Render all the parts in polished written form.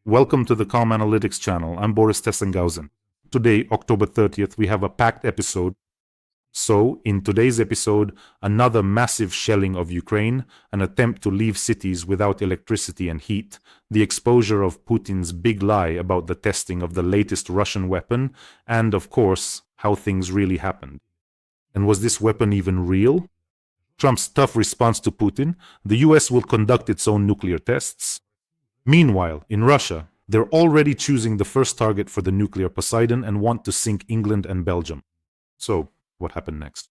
Welcome to the Calm Analytics channel. I'm Boris Tizengauzen. Today, October 30th, we have a packed episode. So, in today's episode, another massive shelling of Ukraine, an attempt to leave cities without electricity and heat, the exposure of Putin's big lie about the testing of the latest Russian weapon, and, of course, how things really happened. And was this weapon even real? Trump's tough response to Putin: the US will conduct its own nuclear tests. Meanwhile, in Russia, they're already choosing the first target for the nuclear Poseidon and want to sink England and Belgium. So, what happened next?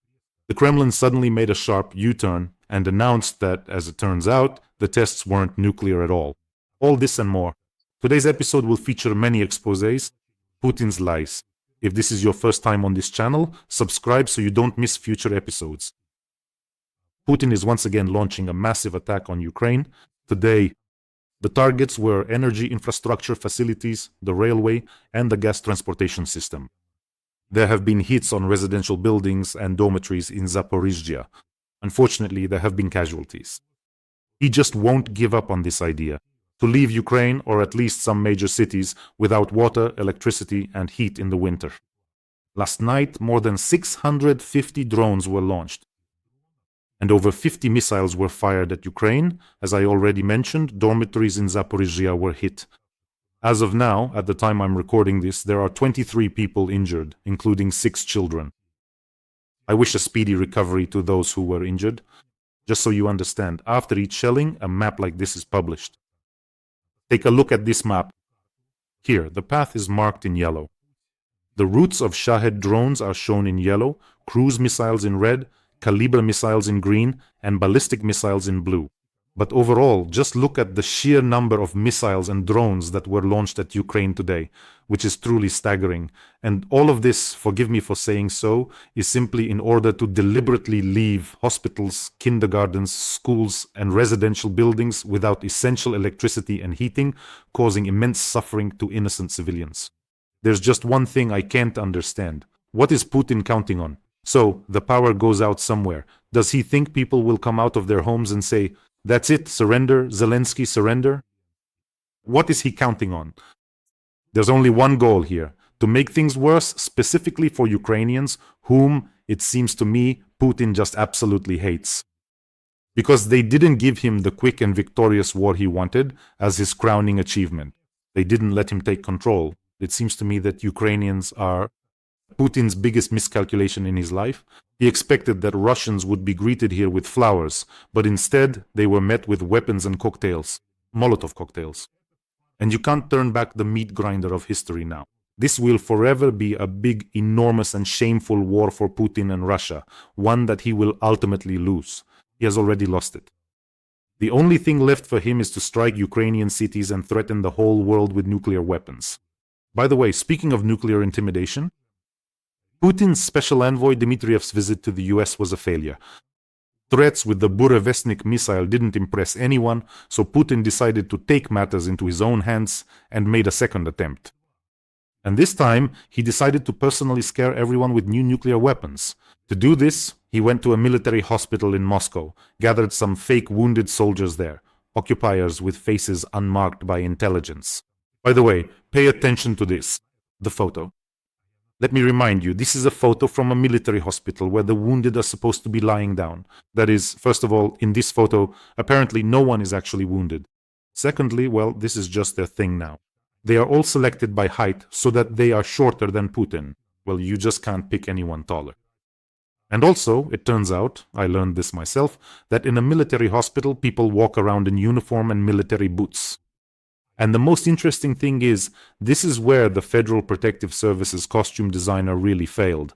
The Kremlin suddenly made a sharp U-turn and announced that, as it turns out, the tests weren't nuclear at all. All this and more. Today's episode will feature many exposés, Putin's lies. If this is your first time on this channel, subscribe so you don't miss future episodes. Putin is once again launching a massive attack on Ukraine. Today, the targets were energy infrastructure facilities, the railway, and the gas transportation system. There have been hits on residential buildings and dormitories in Zaporizhzhia. Unfortunately, there have been casualties. He just won't give up on this idea: to leave Ukraine, or at least some major cities, without water, electricity, and heat in the winter. Last night, more than 650 drones were launched, and over 50 missiles were fired at Ukraine. As I already mentioned, dormitories in Zaporizhzhia were hit. As of now, at the time I'm recording this, there are 23 people injured, including 6 children. I wish a speedy recovery to those who were injured. Just so you understand, after each shelling, a map like this is published. Take a look at this map. Here, the path is marked in yellow. The routes of Shahed drones are shown in yellow, cruise missiles in red, Caliber missiles in green, and ballistic missiles in blue. But overall, just look at the sheer number of missiles and drones that were launched at Ukraine today, which is truly staggering. And all of this, forgive me for saying so, is simply in order to deliberately leave hospitals, kindergartens, schools, and residential buildings without essential electricity and heating, causing immense suffering to innocent civilians. There's just one thing I can't understand. What is Putin counting on? So, the power goes out somewhere. Does he think people will come out of their homes and say, "That's it, surrender, Zelensky, surrender"? What is he counting on? There's only one goal here: to make things worse, specifically for Ukrainians, whom, it seems to me, Putin just absolutely hates. Because they didn't give him the quick and victorious war he wanted as his crowning achievement. They didn't let him take control. It seems to me that Ukrainians are Putin's biggest miscalculation in his life. He expected that Russians would be greeted here with flowers, but instead they were met with weapons and cocktails, Molotov cocktails. And you can't turn back the meat grinder of history now. This will forever be a big, enormous and shameful war for Putin and Russia, one that he will ultimately lose. He has already lost it. The only thing left for him is to strike Ukrainian cities and threaten the whole world with nuclear weapons. By the way, speaking of nuclear intimidation, Putin's special envoy Dmitriev's visit to the US was a failure. Threats with the Burevestnik missile didn't impress anyone, so Putin decided to take matters into his own hands and made a second attempt. And this time, he decided to personally scare everyone with new nuclear weapons. To do this, he went to a military hospital in Moscow, gathered some fake wounded soldiers there, occupiers with faces unmarked by intelligence. By the way, pay attention to this, the photo. Let me remind you, this is a photo from a military hospital where the wounded are supposed to be lying down. That is, first of all, in this photo, apparently no one is actually wounded. Secondly, well, this is just their thing now. They are all selected by height so that they are shorter than Putin. Well, you just can't pick anyone taller. And also, it turns out, I learned this myself, that in a military hospital people walk around in uniform and military boots. And the most interesting thing is, this is where the Federal Protective Service's costume designer really failed.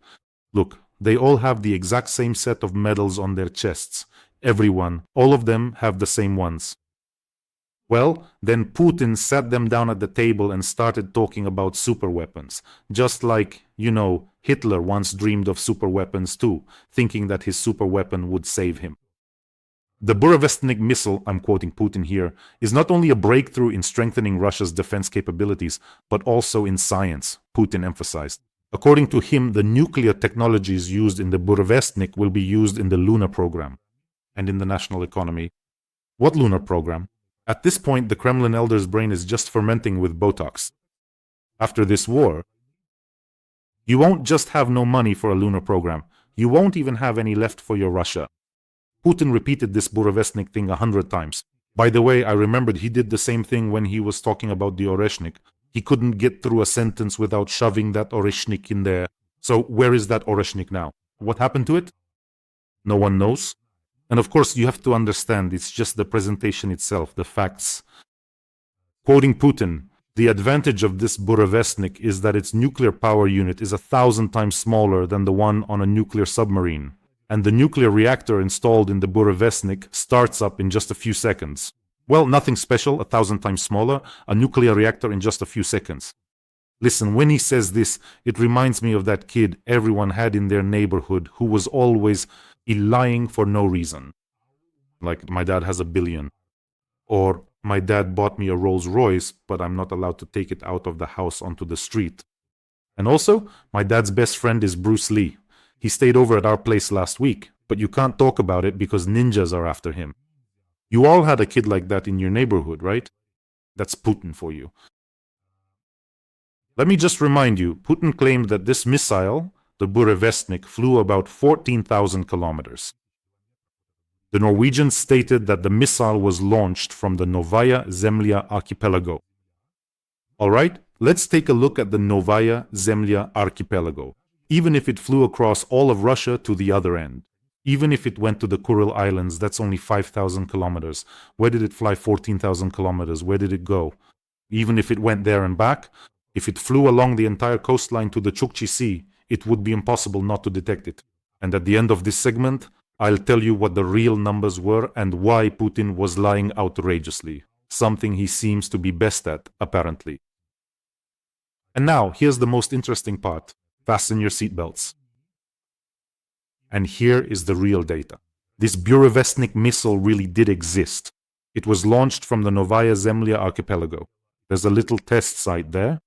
Look, they all have the exact same set of medals on their chests. Everyone, all of them have the same ones. Well, then Putin sat them down at the table and started talking about superweapons. Just like, Hitler once dreamed of superweapons too, thinking that his superweapon would save him. The Burevestnik missile, I'm quoting Putin here, is not only a breakthrough in strengthening Russia's defense capabilities, but also in science, Putin emphasized. According to him, the nuclear technologies used in the Burevestnik will be used in the lunar program and in the national economy. What lunar program? At this point, the Kremlin elder's brain is just fermenting with Botox. After this war, you won't just have no money for a lunar program. You won't even have any left for your Russia. Putin repeated this Burevestnik thing 100 times. By the way, I remembered he did the same thing when he was talking about the Oreshnik. He couldn't get through a sentence without shoving that Oreshnik in there. So where is that Oreshnik now? What happened to it? No one knows. And of course, you have to understand, it's just the presentation itself, the facts. Quoting Putin, the advantage of this Burevestnik is that its nuclear power unit is 1,000 times smaller than the one on a nuclear submarine. And the nuclear reactor installed in the Burevestnik starts up in just a few seconds. Well, nothing special, 1,000 times smaller, a nuclear reactor in just a few seconds. Listen, when he says this, it reminds me of that kid everyone had in their neighborhood who was always lying for no reason. Like, my dad has $1 billion. Or, my dad bought me a Rolls Royce, but I'm not allowed to take it out of the house onto the street. And also, my dad's best friend is Bruce Lee. He stayed over at our place last week, but you can't talk about it because ninjas are after him. You all had a kid like that in your neighborhood, right? That's Putin for you. Let me just remind you, Putin claimed that this missile, the Burevestnik, flew about 14,000 kilometers. The Norwegians stated that the missile was launched from the Novaya Zemlya archipelago. Alright, let's take a look at the Novaya Zemlya archipelago. Even if it flew across all of Russia to the other end. Even if it went to the Kuril Islands, that's only 5,000 kilometers. Where did it fly 14,000 kilometers? Where did it go? Even if it went there and back, if it flew along the entire coastline to the Chukchi Sea, it would be impossible not to detect it. And at the end of this segment, I'll tell you what the real numbers were and why Putin was lying outrageously. Something he seems to be best at, apparently. And now, here's the most interesting part. Fasten your seatbelts. And here is the real data. This Burevestnik missile really did exist. It was launched from the Novaya Zemlya archipelago. There's a little test site there,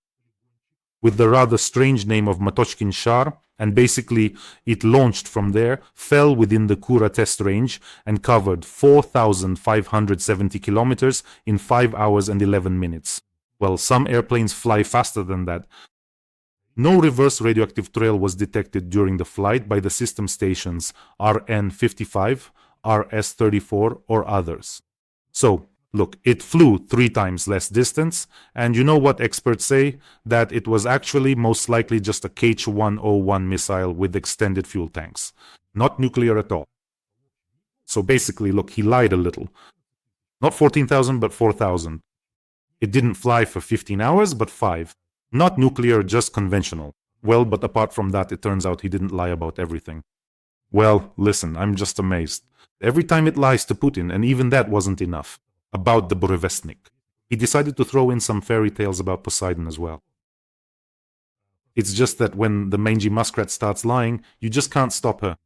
with the rather strange name of Matochkin Shar, and basically it launched from there, fell within the Kura test range, and covered 4,570 kilometers in 5 hours and 11 minutes. Well, some airplanes fly faster than that. No reverse radioactive trail was detected during the flight by the system stations RN55, RS34, or others. So, look, it flew 3 times less distance, and you know what experts say? That it was actually most likely just a Kh-101 missile with extended fuel tanks. Not nuclear at all. So basically, look, he lied a little. Not 14,000, but 4,000. It didn't fly for 15 hours, but 5. Not nuclear, just conventional. Well, but apart from that, it turns out he didn't lie about everything. Well, listen, I'm just amazed. Every time it lies to Putin, and even that wasn't enough. About the Burevestnik. He decided to throw in some fairy tales about Poseidon as well. It's just that when the mangy muskrat starts lying, you just can't stop her.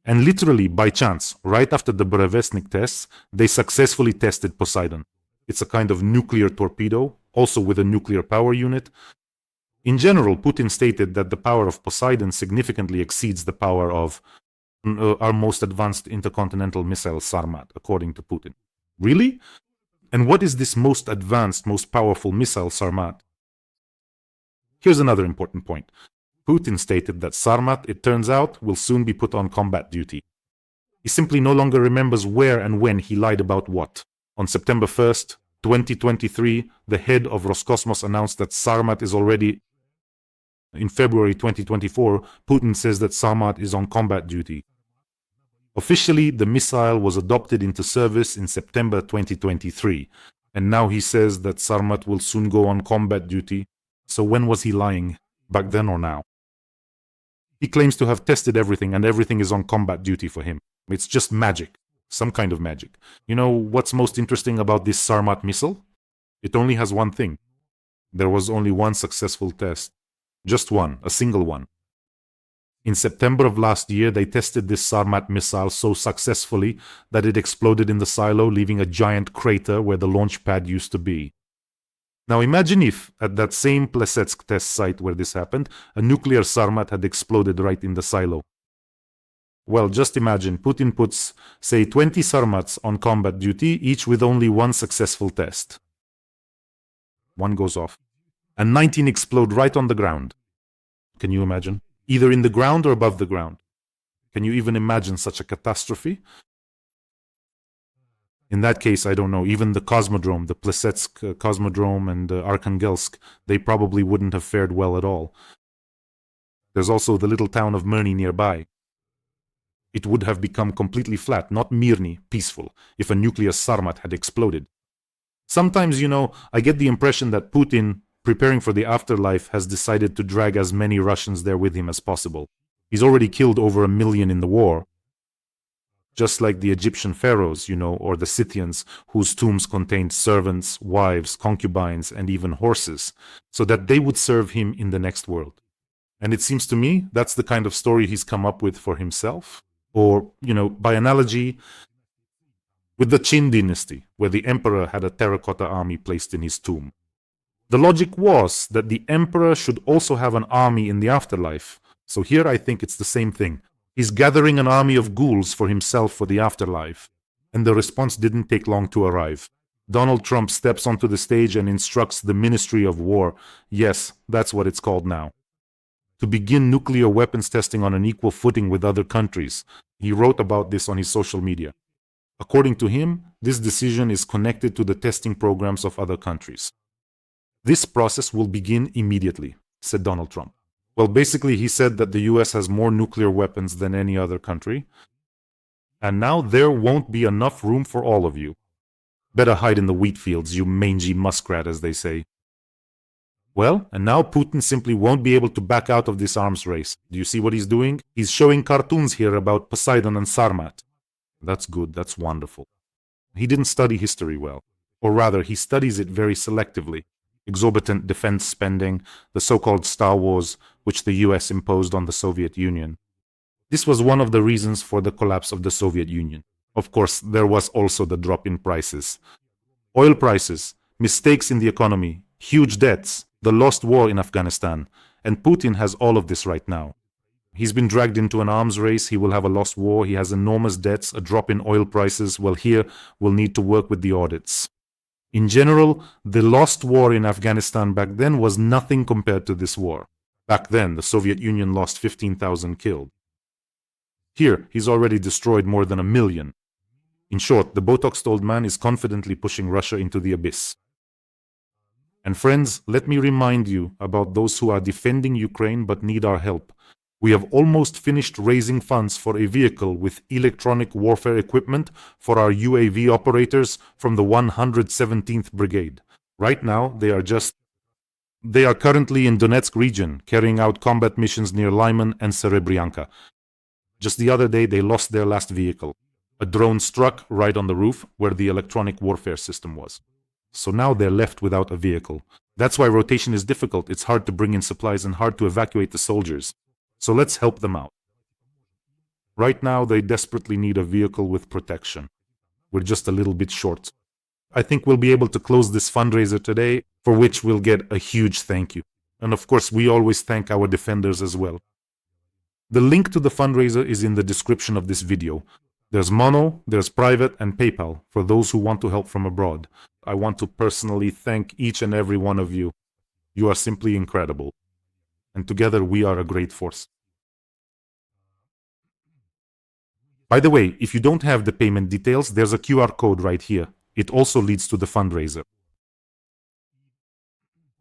And literally, by chance, right after the Burevestnik tests, they successfully tested Poseidon. It's a kind of nuclear torpedo, also with a nuclear power unit. In general, Putin stated that the power of Poseidon significantly exceeds the power of our most advanced intercontinental missile Sarmat, according to Putin. Really? And what is this most advanced, most powerful missile Sarmat? Here's another important point. Putin stated that Sarmat, it turns out, will soon be put on combat duty. He simply no longer remembers where and when he lied about what. On September 1st, 2023, the head of Roscosmos announced that Sarmat is already... In February 2024, Putin says that Sarmat is on combat duty. Officially, the missile was adopted into service in September 2023, and now he says that Sarmat will soon go on combat duty. So when was he lying? Back then or now? He claims to have tested everything, and everything is on combat duty for him. It's just magic. Some kind of magic. You know what's most interesting about this Sarmat missile? It only has one thing. There was only one successful test. Just one, a single one. In September of last year, they tested this Sarmat missile so successfully that it exploded in the silo, leaving a giant crater where the launch pad used to be. Now imagine if, at that same Plesetsk test site where this happened, a nuclear Sarmat had exploded right in the silo. Well, just imagine, Putin puts, say, 20 Sarmats on combat duty, each with only one successful test. One goes off. And 19 explode right on the ground. Can you imagine? Either in the ground or above the ground. Can you even imagine such a catastrophe? In that case, I don't know, even the Cosmodrome, the Plesetsk Cosmodrome and Arkhangelsk, they probably wouldn't have fared well at all. There's also the little town of Mirny nearby. It would have become completely flat, not Mirny, peaceful, if a nuclear Sarmat had exploded. Sometimes, I get the impression that Putin, preparing for the afterlife, has decided to drag as many Russians there with him as possible. He's already killed over 1 million in the war. Just like the Egyptian pharaohs, or the Scythians, whose tombs contained servants, wives, concubines, and even horses, so that they would serve him in the next world. And it seems to me that's the kind of story he's come up with for himself. Or, by analogy, with the Qin dynasty, where the emperor had a terracotta army placed in his tomb. The logic was that the emperor should also have an army in the afterlife. So here I think it's the same thing. He's gathering an army of ghouls for himself for the afterlife. And the response didn't take long to arrive. Donald Trump steps onto the stage and instructs the Ministry of War, yes, that's what it's called now, to begin nuclear weapons testing on an equal footing with other countries. He wrote about this on his social media. According to him, this decision is connected to the testing programs of other countries. This process will begin immediately, said Donald Trump. Well, basically, he said that the US has more nuclear weapons than any other country, and now there won't be enough room for all of you. Better hide in the wheat fields, you mangy muskrat, as they say. Well, and now Putin simply won't be able to back out of this arms race. Do you see what he's doing? He's showing cartoons here about Poseidon and Sarmat. That's good, that's wonderful. He didn't study history well. Or rather, he studies it very selectively. Exorbitant defense spending, the so-called Star Wars, which the US imposed on the Soviet Union. This was one of the reasons for the collapse of the Soviet Union. Of course, there was also the drop in prices. Oil prices, mistakes in the economy, huge debts, the lost war in Afghanistan, and Putin has all of this right now. He's been dragged into an arms race, he will have a lost war, he has enormous debts, a drop in oil prices. Well, here we'll need to work with the audits. In general, the lost war in Afghanistan back then was nothing compared to this war. Back then, the Soviet Union lost 15,000 killed. Here, he's already destroyed more than 1 million. In short, the Botoxed old man is confidently pushing Russia into the abyss. And friends, let me remind you about those who are defending Ukraine but need our help. We have almost finished raising funds for a vehicle with electronic warfare equipment for our UAV operators from the 117th Brigade. Right now, they are currently in Donetsk region, carrying out combat missions near Lyman and Serebryanka. Just the other day, they lost their last vehicle. A drone struck right on the roof where the electronic warfare system was. So now they're left without a vehicle. That's why rotation is difficult. It's hard to bring in supplies and hard to evacuate the soldiers. So let's help them out. Right now, they desperately need a vehicle with protection. We're just a little bit short. I think we'll be able to close this fundraiser today, for which we'll get a huge thank you. And of course, we always thank our defenders as well. The link to the fundraiser is in the description of this video. There's Mono, there's Private, and PayPal for those who want to help from abroad. I want to personally thank each and every one of you. You are simply incredible. And together we are a great force. By the way, if you don't have the payment details, there's a QR code right here. It also leads to the fundraiser.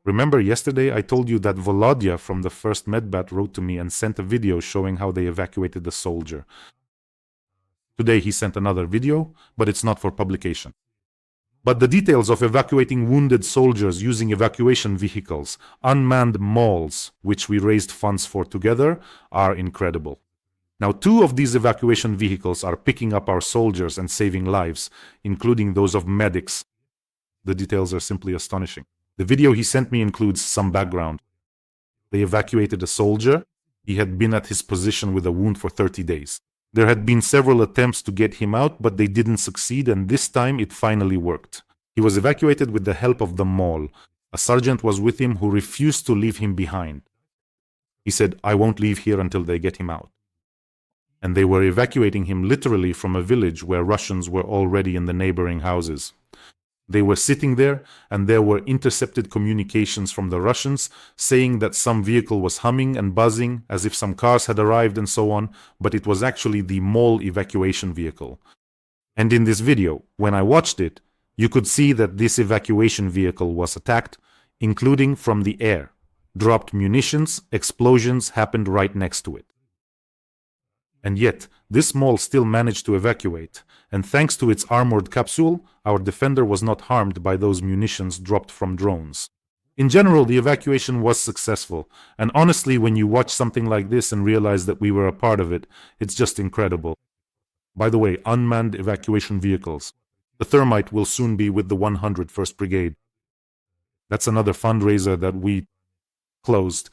Remember yesterday I told you that Volodya from the 1st Medbat wrote to me and sent a video showing how they evacuated the soldier. Today he sent another video, but it's not for publication. But the details of evacuating wounded soldiers using evacuation vehicles, unmanned malls, which we raised funds for together, are incredible. Now, 2 of these evacuation vehicles are picking up our soldiers and saving lives, including those of medics. The details are simply astonishing. The video he sent me includes some background. They evacuated a soldier. He had been at his position with a wound for 30 days. There had been several attempts to get him out, but they didn't succeed, and this time it finally worked. He was evacuated with the help of the mall. A sergeant was with him who refused to leave him behind. He said, "I won't leave here until they get him out." and they were evacuating him literally from a village where Russians were already in the neighboring houses. They were sitting there, and there were intercepted communications from the Russians saying that some vehicle was humming and buzzing as if some cars had arrived and so on, but it was actually the mall evacuation vehicle. And in this video, when I watched it, you could see that this evacuation vehicle was attacked, including from the air. Dropped munitions, explosions happened right next to it. And yet, this mall still managed to evacuate, and thanks to its armored capsule, our defender was not harmed by those munitions dropped from drones. In general, the evacuation was successful, and honestly, when you watch something like this and realize that we were a part of it, it's just incredible. By the way, unmanned evacuation vehicles. The Thermite will soon be with the 101st Brigade. That's another fundraiser that we closed.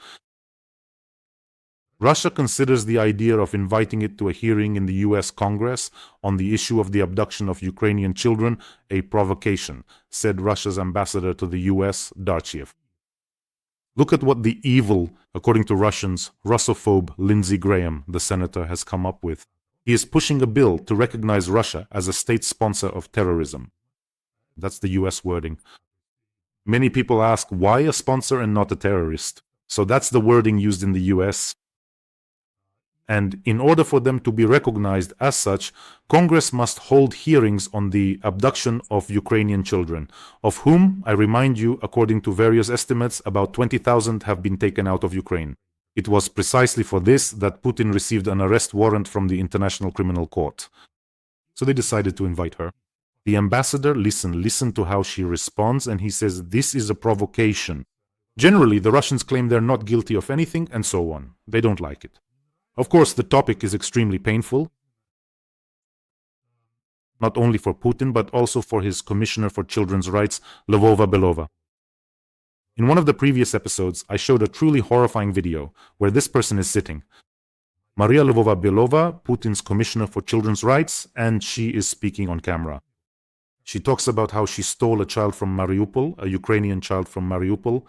Russia considers the idea of inviting it to a hearing in the US Congress on the issue of the abduction of Ukrainian children a provocation, said Russia's ambassador to the US, Darchiev. Look at what the evil, according to Russians, Russophobe Lindsey Graham, the senator, has come up with. He is pushing a bill to recognize Russia as a state sponsor of terrorism. That's the US wording. Many people ask, why a sponsor and not a terrorist? So that's the wording used in the US. And in order for them to be recognized as such, Congress must hold hearings on the abduction of Ukrainian children, of whom, I remind you, according to various estimates, about 20,000 have been taken out of Ukraine. It was precisely for this that Putin received an arrest warrant from the International Criminal Court. So they decided to invite her. The ambassador, listen to how she responds, and he says this is a provocation. Generally, the Russians claim they're not guilty of anything, and so on. They don't like it. Of course, the topic is extremely painful, not only for Putin, but also for his Commissioner for Children's Rights, Lvova-Belova. In one of the previous episodes, I showed a truly horrifying video where this person is sitting. Maria Lvova-Belova, Putin's Commissioner for Children's Rights, and she is speaking on camera. She talks about how she stole a child from Mariupol, a Ukrainian child from Mariupol.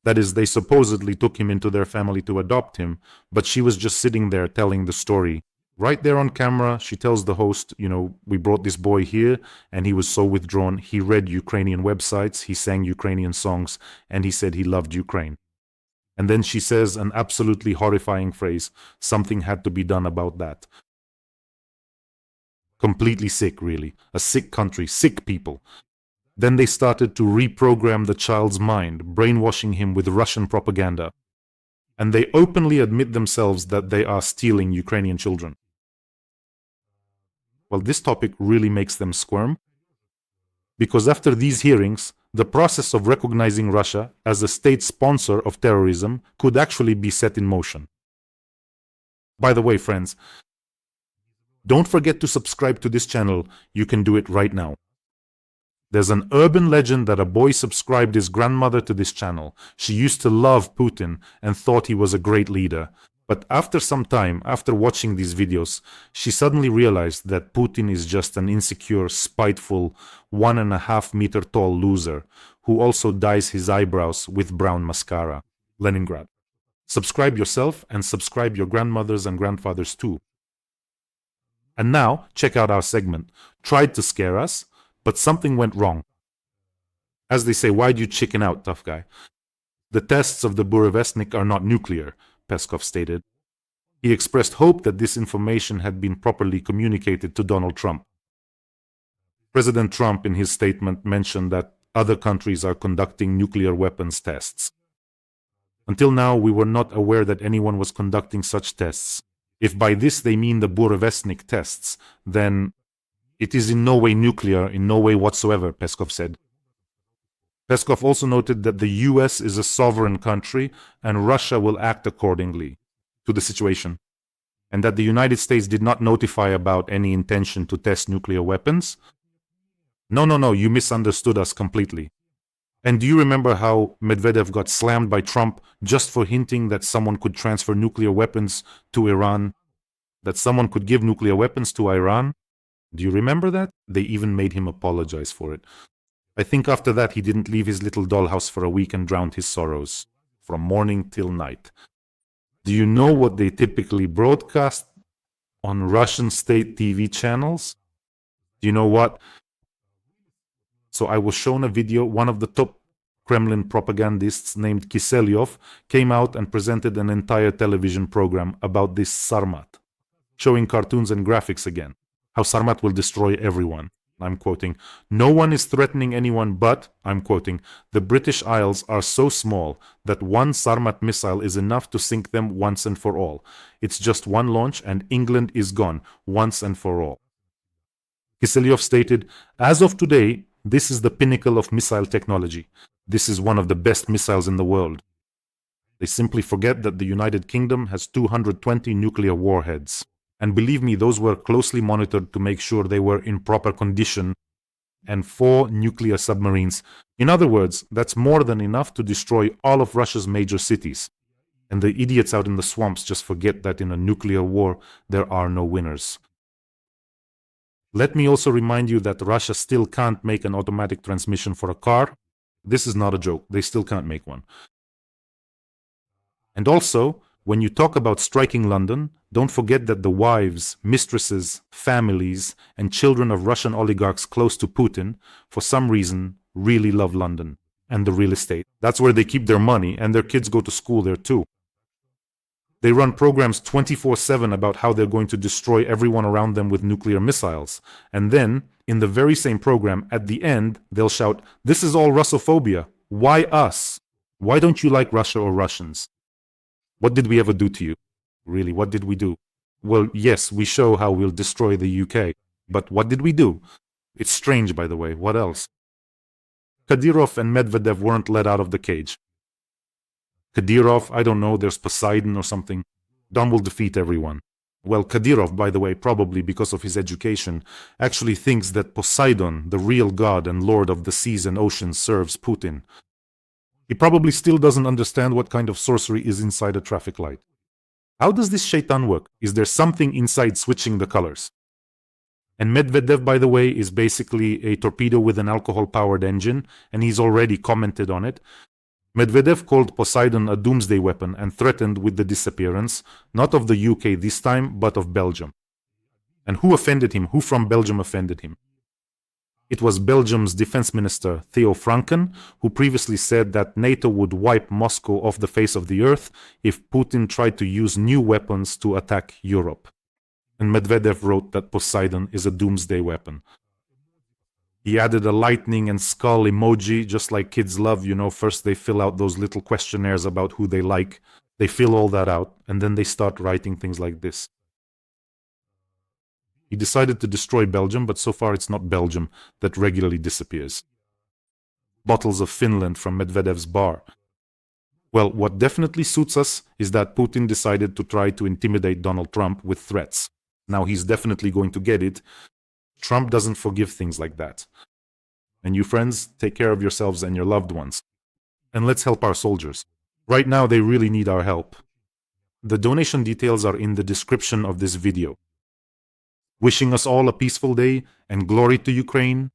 That is, they supposedly took him into their family to adopt him, but she was just sitting there telling the story. Right there on camera, she tells the host, we brought this boy here, and he was so withdrawn. He read Ukrainian websites, he sang Ukrainian songs, and he said he loved Ukraine. And then she says an absolutely horrifying phrase, something had to be done about that. Completely sick, really. A sick country, sick people. Then they started to reprogram the child's mind, brainwashing him with Russian propaganda. And they openly admit themselves that they are stealing Ukrainian children. Well, this topic really makes them squirm, because after these hearings, the process of recognizing Russia as a state sponsor of terrorism could actually be set in motion. By the way, friends, don't forget to subscribe to this channel. You can do it right now. There's an urban legend that a boy subscribed his grandmother to this channel. She used to love Putin and thought he was a great leader. But after some time, after watching these videos, she suddenly realized that Putin is just an insecure, spiteful, 1.5 meter tall loser who also dyes his eyebrows with brown mascara. Leningrad. Subscribe yourself and subscribe your grandmothers and grandfathers too. And now, check out our segment. Tried to scare us, but something went wrong. As they say, why'd you chicken out, tough guy? The tests of the Burevestnik are not nuclear, Peskov stated. He expressed hope that this information had been properly communicated to Donald Trump. President Trump, in his statement, mentioned that other countries are conducting nuclear weapons tests. Until now, we were not aware that anyone was conducting such tests. If by this they mean the Burevestnik tests, then it is in no way nuclear, in no way whatsoever, Peskov said. Peskov also noted that the US is a sovereign country and Russia will act accordingly to the situation, and that the United States did not notify about any intention to test nuclear weapons. No, you misunderstood us completely. And do you remember how Medvedev got slammed by Trump just for hinting that someone could transfer nuclear weapons to Iran? That someone could give nuclear weapons to Iran? Do you remember that? They even made him apologize for it. I think after that he didn't leave his little dollhouse for a week and drowned his sorrows, from morning till night. Do you know what they typically broadcast? on Russian state TV channels? Do you know what? So I was shown a video. One of the top Kremlin propagandists named Kiselyov came out and presented an entire television program about this Sarmat, showing cartoons and graphics again, how Sarmat will destroy everyone. I'm quoting, "No one is threatening anyone but," I'm quoting, "the British Isles are so small that one Sarmat missile is enough to sink them once and for all. It's just one launch and England is gone once and for all." Kiselyov stated, "As of today, this is the pinnacle of missile technology. This is one of the best missiles in the world." They simply forget that the United Kingdom has 220 nuclear warheads. And believe me, those were closely monitored to make sure they were in proper condition, and 4 nuclear submarines. In other words, that's more than enough to destroy all of Russia's major cities. And the idiots out in the swamps just forget that in a nuclear war, there are no winners. Let me also remind you that Russia still can't make an automatic transmission for a car. This is not a joke. They still can't make one. And also, when you talk about striking London, don't forget that the wives, mistresses, families, and children of Russian oligarchs close to Putin, for some reason, really love London and the real estate. That's where they keep their money, and their kids go to school there too. They run programs 24/7 about how they're going to destroy everyone around them with nuclear missiles. And then, in the very same program, at the end, they'll shout, "This is all Russophobia. Why us? Why don't you like Russia or Russians? What did we ever do to you? Really, what did we do?" Well, yes, we show how we'll destroy the UK. But what did we do? It's strange, by the way. What else? Kadyrov and Medvedev weren't let out of the cage. Kadyrov, I don't know, there's Poseidon or something. Don will defeat everyone. Well, Kadyrov, by the way, probably because of his education, actually thinks that Poseidon, the real god and lord of the seas and oceans, serves Putin. He probably still doesn't understand what kind of sorcery is inside a traffic light. How does this shaitan work? Is there something inside switching the colors? And Medvedev, by the way, is basically a torpedo with an alcohol-powered engine, and he's already commented on it. Medvedev called Poseidon a doomsday weapon and threatened with the disappearance, not of the UK this time, but of Belgium. And who offended him? Who from Belgium offended him? It was Belgium's defense minister, Theo Franken, who previously said that NATO would wipe Moscow off the face of the earth if Putin tried to use new weapons to attack Europe. And Medvedev wrote that Poseidon is a doomsday weapon. He added a lightning and skull emoji, just like kids love, you know. First they fill out those little questionnaires about who they like. They fill all that out, and then they start writing things like this. He decided to destroy Belgium, but so far it's not Belgium that regularly disappears. Bottles of Finland from Medvedev's bar. Well, what definitely suits us is that Putin decided to try to intimidate Donald Trump with threats. Now he's definitely going to get it. Trump doesn't forgive things like that. And you friends, take care of yourselves and your loved ones. And let's help our soldiers. Right now they really need our help. The donation details are in the description of this video. Wishing us all a peaceful day and glory to Ukraine.